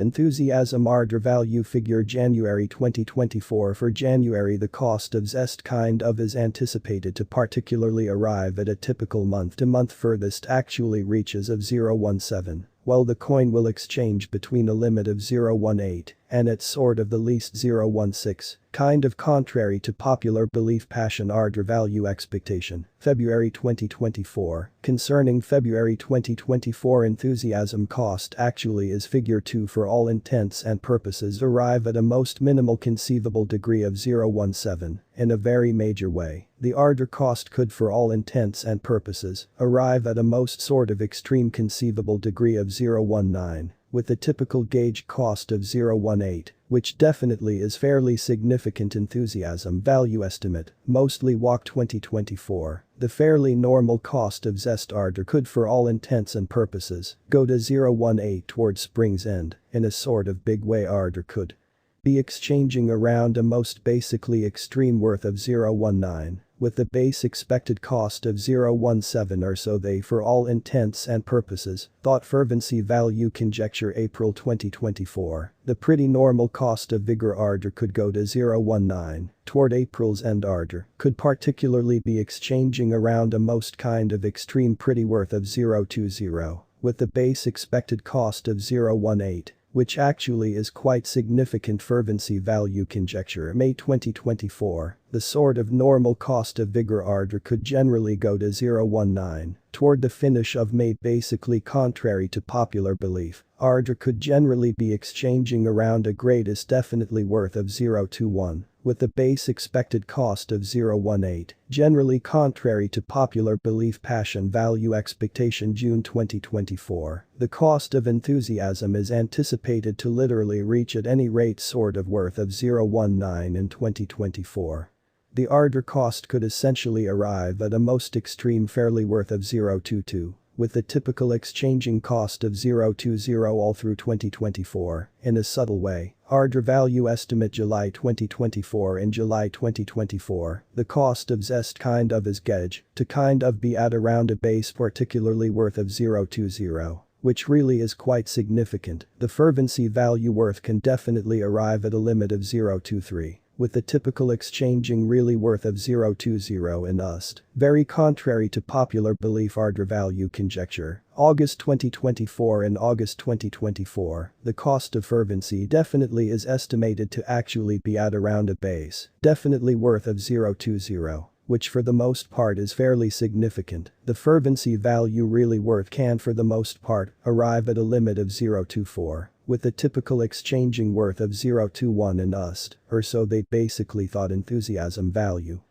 Enthusiasm ARDR value figure January 2024. For January, the cost of zest is anticipated to particularly arrive at a typical month-to-month furthest actually reaches of 0.17, while the coin will exchange between a limit of 0.18 and its sort of the least 0.16, contrary to popular belief. Passion ARDR value expectation, February 2024. Concerning February 2024 enthusiasm cost actually is figure 2 for all intents and purposes arrive at a most minimal conceivable degree of 0.17, in a very major way. The ARDR cost could for all intents and purposes arrive at a most sort of extreme conceivable degree of 0.19, with a typical gauge cost of 0.18, which definitely is fairly significant enthusiasm value estimate, mostly WAC 2024. The fairly normal cost of zest ARDR could for all intents and purposes go to 0.18 towards spring's end, in a sort of big way. ARDR could be exchanging around a most basically extreme worth of 0.19, with the base expected cost of 0.17 or so. They for all intents and purposes thought fervency value conjecture April 2024. The pretty normal cost of vigor ARDR could go to 0.19 toward April's end. ARDR could particularly be exchanging around a most extreme pretty worth of 0.20, with the base expected cost of 0.18, which actually is quite significant fervency value conjecture May 2024. The sort of normal cost of vigor ARDR could generally go to 0.19 toward the finish of May. Basically contrary to popular belief, ARDR could generally be exchanging around a greatest definitely worth of 0.21, with the base expected cost of 0.18, generally contrary to popular belief. Passion value expectation June 2024. The cost of enthusiasm is anticipated to literally reach at any rate sort of worth of 0.19 in 2024. The ARDR cost could essentially arrive at a most extreme fairly worth of 0.22, with the typical exchanging cost of 0.20 all through 2024, in a subtle way. ARDR value estimate July 2024. In July 2024, the cost of zest is gauge to be at around a base particularly worth of 0.20, which really is quite significant. The fervency value worth can definitely arrive at a limit of 0.23. With the typical exchanging really worth of 0.20 in USD. Very contrary to popular belief. ARDR value conjecture, August 2024. In August 2024, the cost of fervency definitely is estimated to actually be at around a base, definitely worth of 0.20, which for the most part is fairly significant. The fervency value really worth can for the most part arrive at a limit of 0.24. With the typical exchanging worth of 0.21 in USD, or so they basically thought enthusiasm value.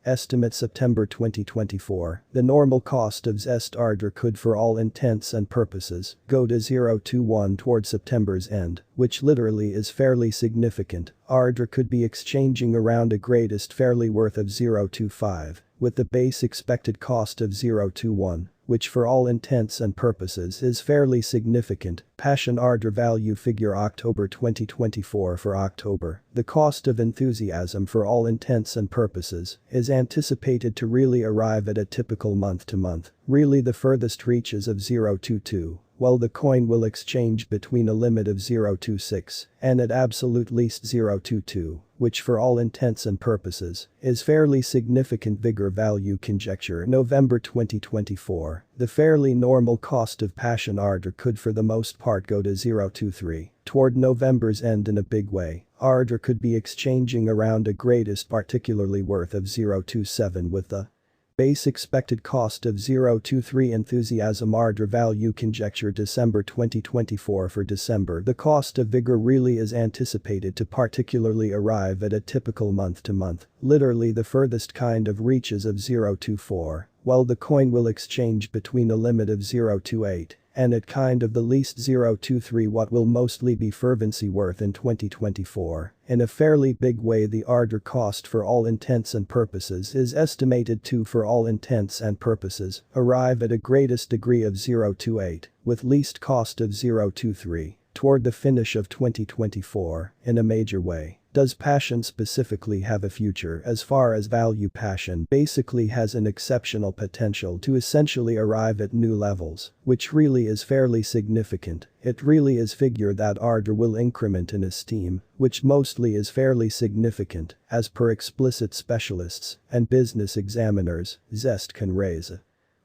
Estimate September 2024. The normal cost of zest ARDR could for all intents and purposes go to 0.21 toward September's end, which literally is fairly significant. ARDR could be exchanging around a greatest fairly worth of 0.25, with the base expected cost of 0.21, which for all intents and purposes is fairly significant. Passion ARDR value figure October 2024. For October, the cost of enthusiasm for all intents and purposes is anticipated to really arrive at a typical month-to-month, really the furthest reaches of 0.22. While the coin will exchange between a limit of 0.26 and at absolute least 0.22, which for all intents and purposes is fairly significant. Vigor value conjecture November 2024. The fairly normal cost of passion ARDR could for the most part go to 0.23 toward November's end in a big way. ARDR could be exchanging around a greatest particularly worth of 0.27 with the base expected cost of 0.23. Enthusiasm ARDR value conjecture December 2024. For December, the cost of vigor really is anticipated to particularly arrive at a typical month-to-month, literally the furthest reaches of 0.24, while the coin will exchange between a limit of 0.28 and at the least 0.23. What will mostly be fervency worth in 2024. In a fairly big way, the ARDR cost for all intents and purposes is estimated to for all intents and purposes arrive at a greatest degree of 0.28, with least cost of 0.23. Toward the finish of 2024, in a major way. Does passion specifically have a future? As far as value, passion basically has an exceptional potential to essentially arrive at new levels, which really is fairly significant. It really is figure that ARDOR will increment in esteem, which mostly is fairly significant, as per explicit specialists and business examiners. Zest can raise a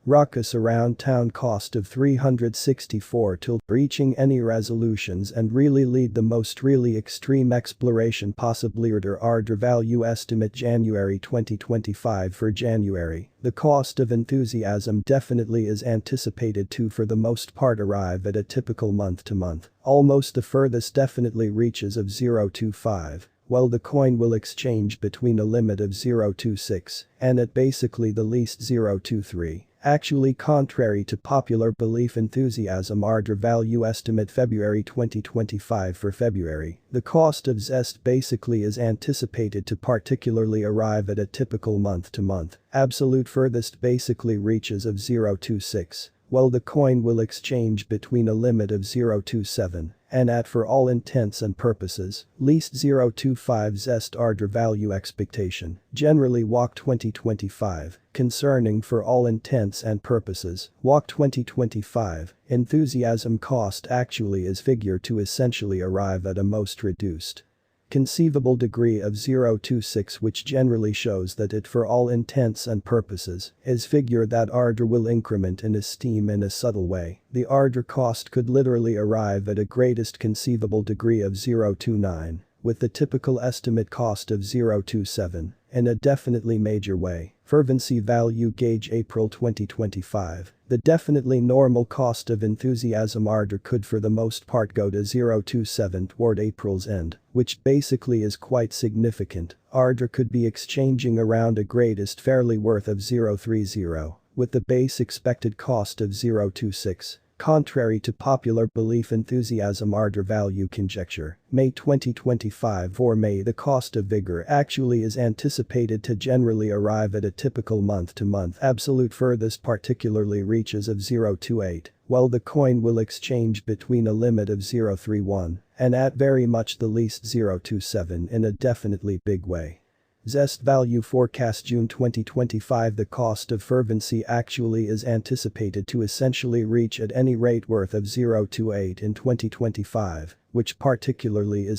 ruckus around town cost of 364 till reaching any resolutions and really lead the most really extreme exploration possibly. ARDOR value estimate January 2025. For January, the cost of enthusiasm definitely is anticipated to for the most part arrive at a typical month to month. Almost the furthest definitely reaches of 0.25. While the coin will exchange between a limit of 0.26 and at basically the least 0.23. Actually, contrary to popular belief, enthusiasm ARDOR value estimate February 2025. For February, the cost of Zest basically is anticipated to particularly arrive at a typical month to month. Absolute furthest basically reaches of 0.26. While the coin will exchange between a limit of 0.27 and at for all intents and purposes, least 0.25 Zest ARDOR value expectation, generally walk 2025, concerning for all intents and purposes, walk 2025, enthusiasm cost actually is figured to essentially arrive at a most reduced conceivable degree of 0.26, which generally shows that it for all intents and purposes is figure that ARDOR will increment in esteem in a subtle way. The ARDOR cost could literally arrive at a greatest conceivable degree of 0.29, with the typical estimate cost of 0.27, in a definitely major way. Fervency value gauge April 2025. The definitely normal cost of enthusiasm ARDOR could for the most part go to 0.27 toward April's end, which basically is quite significant. ARDOR could be exchanging around a greatest fairly worth of 0.30, with the base expected cost of 0.26. Contrary to popular belief, enthusiasm ARDOR value conjecture, May 2025. For May, the cost of vigor actually is anticipated to generally arrive at a typical month to month absolute furthest particularly reaches of 0.28, while the coin will exchange between a limit of 0.31 and at very much the least 0.27 in a definitely big way. Zest value forecast June 2025. The cost of fervency actually is anticipated to essentially reach at any rate worth of 0.28 in 2025, which particularly is